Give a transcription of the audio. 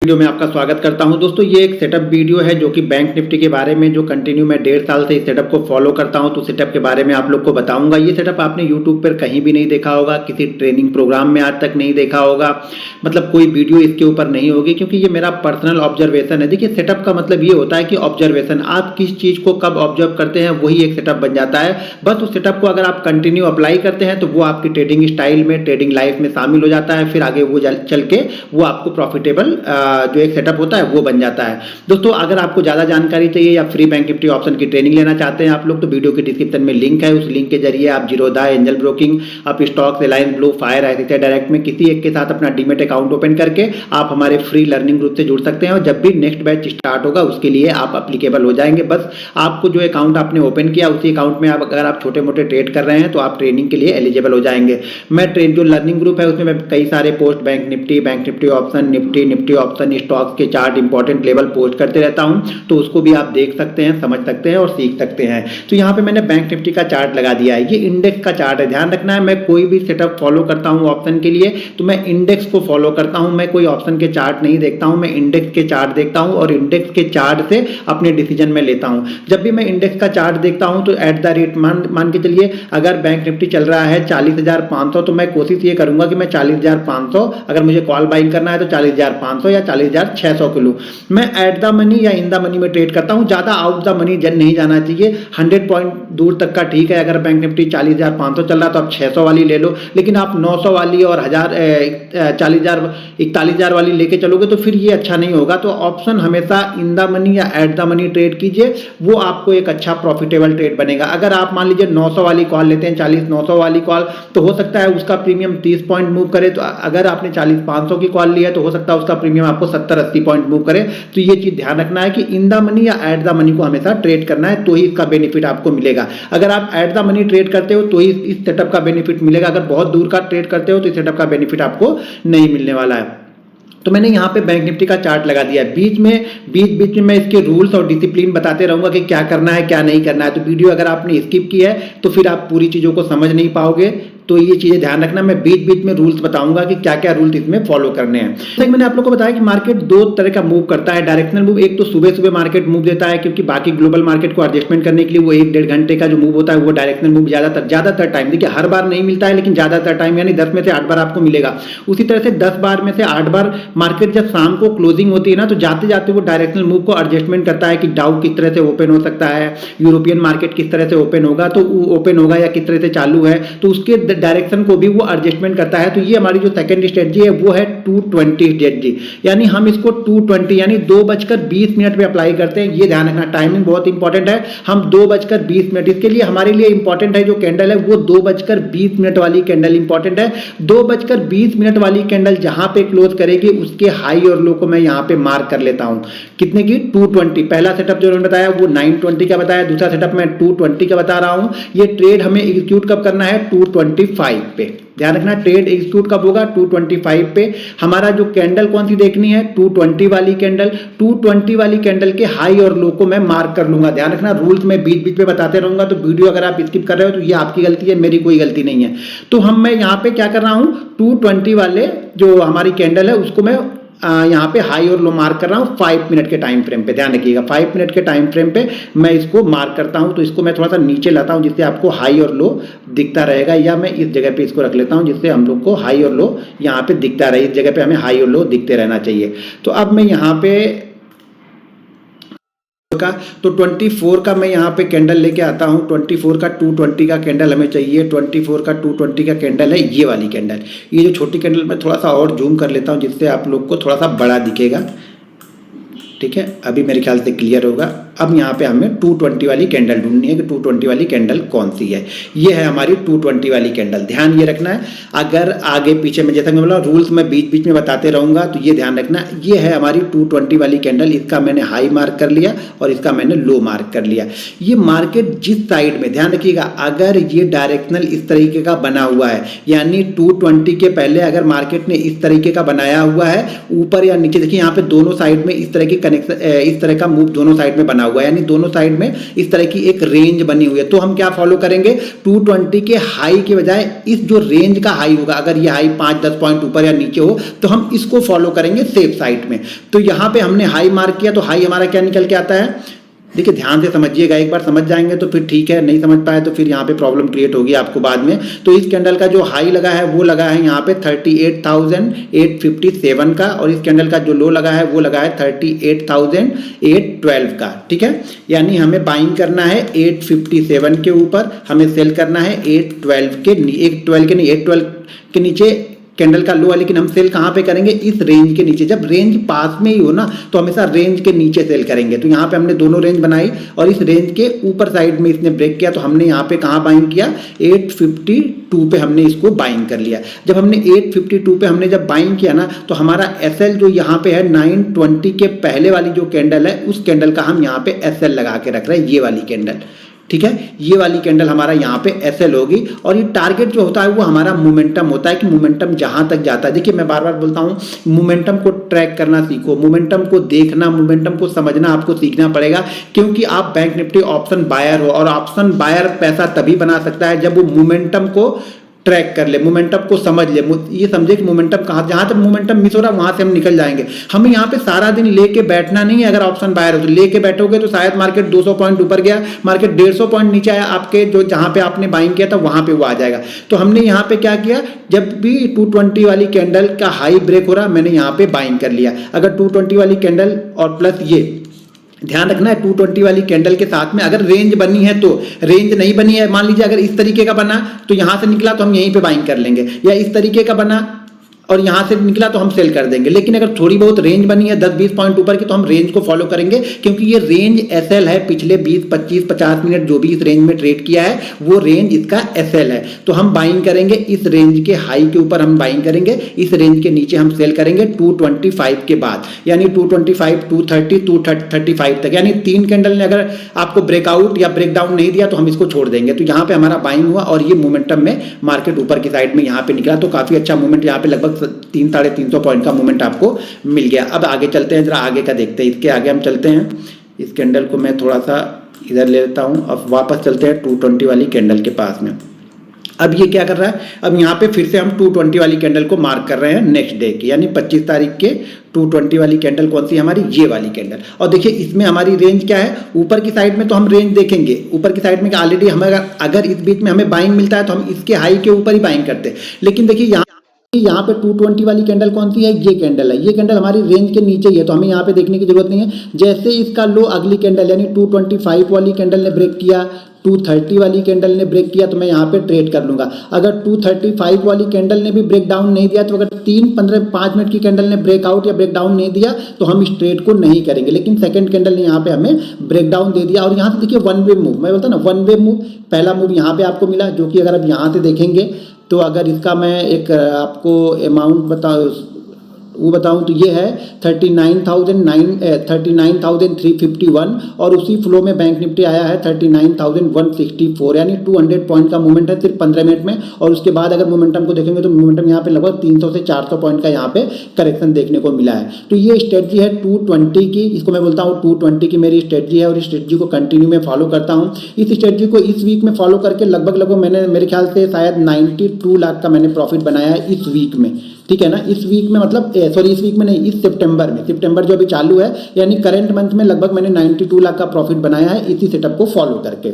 Video में आपका स्वागत करता हूं। दोस्तों ये एक सेटअप वीडियो है जो कि बैंक निफ्टी के बारे में जो कंटिन्यू मैं 1.5 साल से इस सेटअप को फॉलो करता हूं, तो सेटअप के बारे में आप लोग को बताऊंगा। ये सेटअप आपने यूट्यूब पर कहीं भी नहीं देखा होगा, किसी ट्रेनिंग प्रोग्राम में आज तक नहीं देखा होगा, मतलब कोई वीडियो इसके ऊपर नहीं होगी, क्योंकि ये मेरा पर्सनल ऑब्जर्वेशन है। देखिए सेटअप का मतलब ये होता है कि ऑब्जर्वेशन, आप किस चीज़ को कब ऑब्जर्व करते हैं वही एक सेटअप बन जाता है। बस उस सेटअप को अगर आप कंटिन्यू अप्लाई करते हैं तो वो आपकी ट्रेडिंग स्टाइल में, ट्रेडिंग लाइफ में शामिल हो जाता है। फिर आगे वो चल के वो आपको प्रॉफिटेबल जो एक सेटअप होता है वो बन जाता है। दोस्तों अगर आपको ज़्यादा जानकारी चाहिए या फ्री बैंक निफ्टी ऑप्शन की ट्रेनिंग लेना चाहते हैं आप लोग, तो वीडियो के डिस्क्रिप्शन में लिंक है, उस लिंक के जरिए आप जीरोधा, एंजल ब्रोकिंग, आप stocks, Reliance blue, fire, ICICI direct में किसी एक के साथ अपना डीमेट अकाउंट ओपन करके आप हमारे फ्री लर्निंग ग्रुप से जुड़ सकते हैं। और जब भी नेक्स्ट बैच स्टार्ट होगा उसके लिए आप अप्लीकेबल हो जाएंगे। बस आपको जो अकाउंट आपने ओपन किया उसी अकाउंट में अगर आप छोटे मोटे ट्रेड कर रहे हैं तो आप ट्रेनिंग के लिए एलिजिबल हो जाएंगे। मैं जो लर्निंग ग्रुप है उसमें मैं कई सारे post bank Nifty option, Nifty option, stocks के चार्ट, इंपॉर्टेंट लेवल पोस्ट करते रहता हूं, तो उसको भी आप देख सकते हैं, समझ सकते हैं और सीख सकते हैं। तो यहाँ पे मैंने बैंक निफ्टी का चार्ट लगा दिया है। ये इंडेक्स का चार्ट है, ध्यान रखना है। मैं कोई भी सेटअप फॉलो करता हूँ ऑप्शन के लिए तो मैं इंडेक्स को फॉलो करता हूँ, मैं कोई ऑप्शन के चार्ट नहीं देखता हूँ, मैं इंडेक्स के चार्ट देखता हूँ और इंडेक्स के चार्ट से अपने डिसीजन में लेता हूँ। जब भी मैं इंडेक्स का चार्ट देखता हूँ तो एट द रेट मान के चलिए अगर बैंक निफ्टी चल रहा है 40,500, तो मैं कोशिश ये करूंगा कि मैं 40,500, अगर मुझे कॉल बाइंग करना है तो 40,500 या 40,600 के लूँ। मैं एट द मनी या इन द मनी में ट्रेड करता हूं, ज्यादा आउट द मनी नहीं जाना चाहिए। 100 पॉइंट दूर तक का ठीक है, अगर बैंक निफ्टी 40,500 चल रहा है तो आप 600 वाली ले लो, लेकिन आप 900 वाली और 41,000 वाली लेके चलोगे तो फिर ये अच्छा नहीं होगा। तो ऑप्शन हमेशा इन द मनी या एट द मनी ट्रेड कीजिए, वो आपको एक अच्छा प्रॉफिटेबल ट्रेड बनेगा। अगर आप मान लीजिए 900 वाली कॉल लेते हैं, 40,900 वाली कॉल, तो हो सकता है उसका प्रीमियम 30 पॉइंट मूव करे। तो अगर आपने 40,500 की कॉल लिया है तो हो सकता है उसका प्रीमियम आपको 70-80 पॉइंट मूव करे। तो ये चीज ध्यान रखना है कि इन द मनी या एट द मनी को हमेशा ट्रेड करना है, तो ही इसका बेनिफिट आपको मिलेगा। अगर आप एट द मनी ट्रेड करते हो तो ही इस सेटअप का बेनिफिट मिलेगा, अगर बहुत दूर का ट्रेड करते हो तो इस सेटअप का बेनिफिट आपको नहीं मिलने वाला है। तो मैंने यहाँ पे बैंक निफ्टी का चार्ट लगा दिया है। बीच में मैं इसके रूल्स और डिसिप्लिन बताते रहूंगा कि क्या करना है क्या नहीं करना है। तो वीडियो अगर आपने स्किप की है तो फिर आप पूरी चीजों को समझ नहीं पाओगे, तो ये चीजें ध्यान रखना। मैं बीच में रूल्स बताऊंगा कि क्या क्या रूल्स इसमें फॉलो करने हैं। तो मैंने आप लोगों को बताया कि मार्केट दो तरह का मूव करता है, डायरेक्शनल मूव। एक तो सुबह मार्केट मूव देता है, क्योंकि बाकी ग्लोबल मार्केट को एडजस्टमेंट करने के लिए वो 1-1.5 घंटे का जो मूव होता है वो डायरेक्शनल मूव ज्यादातर टाइम, देखिए हर बार नहीं मिलता है लेकिन ज्यादातर टाइम, यानी 10 में से 8 बार आपको मिलेगा। उसी तरह से 10 बार में से 8 बार मार्केट जब शाम को क्लोजिंग होती है ना, तो जाते जाते वो डायरेक्शनल मूव को एडजस्टमेंट करता है कि डाउ किस तरह से ओपन हो सकता है, यूरोपियन मार्केट किस तरह से ओपन होगा, तो ओपन होगा या किस तरह से चालू है, तो उसके डायरेक्शन को भी वो एडजस्टमेंट करता है। तो ये हमारी जो सेकंड स्ट्रेटजी है वो है 220 स्ट्रेटजी, यानी हम इसको 220 यानी 2:20 पे अप्लाई करते हैं। ये ध्यान रखना, टाइमिंग बहुत इंपॉर्टेंट है। हम 2:20, इसके लिए हमारे लिए इंपॉर्टेंट है जो कैंडल है वो 2:20 वाली कैंडल इंपॉर्टेंट है। 2:20 वाली कैंडल जहां पे क्लोज करेगी उसके हाई और लो को मैं यहां पे मार्क कर लेता हूं। कितने की? 220। पहला सेटअप जो मैंने बताया वो 920 का बताया, दूसरा सेटअप मैं 220 का बता रहा हूं। ये ट्रेड हमें एग्जीक्यूट कब करना है? 225 पे। ध्यान रखना, ट्रेड एग्जीक्यूट कब होगा? 225 पे। हमारा जो कैंडल कौन सी देखनी है? 220 वाली कैंडल। 220 वाली कैंडल के हाई और लो को मैं मार्क कर लूंगा। ध्यान रखना, रूल्स में बीच में बताते रहूंगा, तो वीडियो अगर आप स्किप कर रहे हो तो ये आपकी गलती है, मेरी कोई गलती नहीं है। तो मैं यहाँ पे क्या कर रहा हूँ, 220 वाले जो हमारी कैंडल है उसको मैं यहाँ पे हाई और लो मार्क कर रहा हूँ 5 मिनट के टाइम फ्रेम पे। ध्यान रखिएगा, 5 मिनट के टाइम फ्रेम पे मैं इसको मार्क करता हूँ। तो इसको मैं थोड़ा सा नीचे लाता हूँ जिससे आपको हाई और लो दिखता रहेगा, या मैं इस जगह पे इसको रख लेता हूँ जिससे हम लोग को हाई और लो यहाँ पे दिखता रहे। इस जगह पे हमें हाई और लो दिखते रहना चाहिए। तो अब मैं यहाँ पे तो 24 का मैं यहाँ पे कैंडल लेके आता हूँ। 24 का 220 का कैंडल हमें चाहिए। 24 का 220 का कैंडल है ये वाली कैंडल। ये जो छोटी कैंडल मैं थोड़ा सा और जूम कर लेता हूँ जिससे आप लोग को थोड़ा सा बड़ा दिखेगा। ठीक है, अभी मेरे ख्याल से क्लियर होगा। अब यहाँ पे हमें 220 वाली कैंडल ढूंढनी है कि 220 वाली कैंडल कौन सी है। ये है हमारी 220 वाली कैंडल। ध्यान ये रखना है, अगर आगे पीछे में, जैसा कि मैं बोला रूल्स में बीच में बताते रहूंगा, तो ये ध्यान रखना। ये है हमारी 220 वाली कैंडल, इसका मैंने हाई मार्क कर लिया और इसका मैंने लो मार्क कर लिया। ये मार्केट जिस साइड में, ध्यान रखिएगा, अगर ये डायरेक्शनल इस तरीके का बना हुआ है, यानी 220 के पहले अगर मार्केट ने इस तरीके का बनाया हुआ है ऊपर या नीचे, देखिए यहाँ पे दोनों साइड में इस तरह की कनेक्शन इस तरह का मूव दोनों साइड में बना हुआ है, यानी दोनों साइड में इस तरह की एक रेंज बनी हुई है। तो हम क्या फॉलो करेंगे, 220 के हाई के बजाय इस जो रेंज का हाई होगा, अगर ये हाई 5-10 पॉइंट ऊपर या नीचे हो तो हम इसको फॉलो करेंगे सेफ साइड में। तो यहाँ पे हमने हाई मार्क किया, तो हाई हमारा क्या निकल के आता है, देखिए ध्यान से समझिएगा, एक बार समझ जाएंगे तो फिर ठीक है, नहीं समझ पाए तो फिर यहाँ पे प्रॉब्लम क्रिएट होगी आपको बाद में। तो इस कैंडल का जो हाई लगा है वो लगा है यहाँ पे 38,857 का, और इस कैंडल का जो लो लगा है वो लगा है 38,812 का, ठीक है। यानी हमें बाइंग करना है 857 के ऊपर, हमें सेल करना है 812 के 812 के नीचे कैंडल का लो है, लेकिन हम सेल कहाँ पे करेंगे, इस रेंज के नीचे। जब रेंज पास में ही हो ना तो हमेशा रेंज के नीचे सेल करेंगे। तो यहाँ पे हमने दोनों रेंज बनाई और इस रेंज के ऊपर साइड में इसने ब्रेक किया, तो हमने यहाँ पे कहाँ बाइंग किया, 852 पे हमने इसको बाइंग कर लिया। जब हमने 852 पे हमने जब बाइंग किया ना, तो हमारा एसएल जो यहाँ पे है 920 के पहले वाली जो कैंडल है उस कैंडल का हम यहाँ पे एसएल लगा के रख रहे हैं, ये वाली कैंडल, ठीक है। ये वाली कैंडल हमारा यहाँ पे एसएल होगी, और ये टारगेट जो होता है वो हमारा मोमेंटम होता है कि मोमेंटम जहां तक जाता है। देखिए मैं बार बार बोलता हूँ, मोमेंटम को ट्रैक करना सीखो, मोमेंटम को देखना, मोमेंटम को समझना आपको सीखना पड़ेगा, क्योंकि आप बैंक निफ्टी ऑप्शन बायर हो, और ऑप्शन बायर पैसा तभी बना सकता है जब वो मोमेंटम को ट्रैक कर ले, मोमेंटम को समझ ले, ये समझे कि मोमेंटम कहाँ, जहाँ तक मोमेंटम मिस हो रहा है वहां से हम निकल जाएंगे। हमें यहाँ पे सारा दिन लेके बैठना नहीं है। अगर ऑप्शन बायर हो तो लेके बैठोगे तो शायद मार्केट 200 पॉइंट ऊपर गया, मार्केट 150 पॉइंट नीचे आया, आपके जो जहाँ पे आपने बाइंग किया था वहां पे वो आ जाएगा। तो हमने यहाँ पे क्या किया, जब भी 220 वाली कैंडल का हाई ब्रेक हो रहा मैंने यहाँ पे बाइंग कर लिया। अगर 220 वाली कैंडल और प्लस ये ध्यान रखना है 220 वाली कैंडल के साथ में अगर रेंज बनी है, तो रेंज नहीं बनी है, मान लीजिए अगर इस तरीके का बना तो यहां से निकला तो हम यहीं पे बाइंग कर लेंगे, या इस तरीके का बना और यहां से निकला तो हम सेल कर देंगे। लेकिन अगर थोड़ी बहुत रेंज बनी है 10-20 पॉइंट ऊपर की, तो हम रेंज को फॉलो करेंगे, क्योंकि ये रेंज एसएल है। पिछले 20, 25, 50 मिनट जो भी इस रेंज में ट्रेड किया है वो रेंज इसका एसएल है। तो हम बाइंग करेंगे इस रेंज के हाई के ऊपर, हम बाइंग करेंगे इस रेंज के नीचे हम सेल करेंगे 225 के बाद, यानी 225, 230, 235 तक। यानी 3 कैंडल ने अगर आपको ब्रेकआउट या ब्रेकडाउन नहीं दिया तो हम इसको छोड़ देंगे। तो यहाँ पे हमारा बाइंग हुआ और ये मोमेंटम में मार्केट ऊपर की साइड में यहाँ पे निकला, तो काफी अच्छा मूवमेंट यहाँ पे लगभग 300-350 पॉइंट का मूवमेंट आपको मिल गया। अब आगे चलते हैं, जरा आगे का देखते हैं। इसके आगे हम चलते हैं, इस कैंडल को मैं थोड़ा सा इधर ले लेता हूं। अब वापस चलते हैं 220 वाली कैंडल के पास में। अब ये क्या कर रहा है, अब यहाँ पे फिर से हम 220 वाली कैंडल को मार्क कर रहे हैं नेक्स्ट डे की, यानी 25 तारीख के 220 वाली कैंडल कौन सी हमारी, ये वाली कैंडल। और देखिए इसमें हमारी रेंज क्या है, ऊपर की साइड में तो हम रेंज देखेंगे, ऊपर की साइड में ऑलरेडी हमें अगर इस बीच में हमें बाइंग मिलता है तो हम इसके हाई के ऊपर ही बाइंग करते हैं। लेकिन देखिए यहाँ पे 220 वाली कैंडल कौन सी है, ये कैंडल है। ये कैंडल हमारी रेंज के नीचे ही है, तो हमें यहाँ पे देखने की जरूरत नहीं है। जैसे इसका लो अगली कैंडल यानी 225 वाली कैंडल ने ब्रेक किया, 230 वाली कैंडल ने ब्रेक किया, तो मैं यहाँ पे ट्रेड कर लूंगा। अगर 235 वाली कैंडल ने भी ब्रेक डाउन नहीं दिया, तो अगर 3-15-5 मिनट की कैंडल ने ब्रेकआउट या ब्रेक डाउन नहीं दिया तो हम इस ट्रेड को नहीं करेंगे। लेकिन सेकंड कैंडल ने यहाँ पे हमें ब्रेक डाउन दे दिया, और यहाँ से देखिए वन वे मूव, मैं बोलता ना वन वे मूव, पहला मूव यहाँ पे आपको मिला, जो कि अगर आप यहाँ से देखेंगे तो अगर इसका मैं एक आपको अमाउंट वो बताऊं तो ये है 39,351, और उसी फ्लो में बैंक निफ्टी आया है 39,164, यानी 200 पॉइंट का मूवमेंट है सिर्फ 15 मिनट में। और उसके बाद अगर मोमेंटम को देखेंगे तो मोमेंटम यहाँ पे लगभग 300 से 400 पॉइंट का यहाँ पे करेक्शन देखने को मिला है। तो ये स्ट्रेटजी है 220 की, इसको मैं बोलता हूँ 220 की मेरी स्ट्रेटजी है, और इस स्ट्रेटजी को कंटिन्यू में फॉलो करता हूँ। इस स्ट्रेटजी को इस वीक में फॉलो करके लगभग मैंने मेरे ख्याल से शायद 92 लाख का मैंने प्रॉफिट बनाया है इस वीक में, ठीक है ना। इस वीक में मतलब सॉरी इस वीक में नहीं, इस सितंबर में, सितंबर जो अभी चालू है यानी करंट मंथ में लगभग मैंने 92 लाख का प्रॉफिट बनाया है इसी सेटअप को फॉलो करके।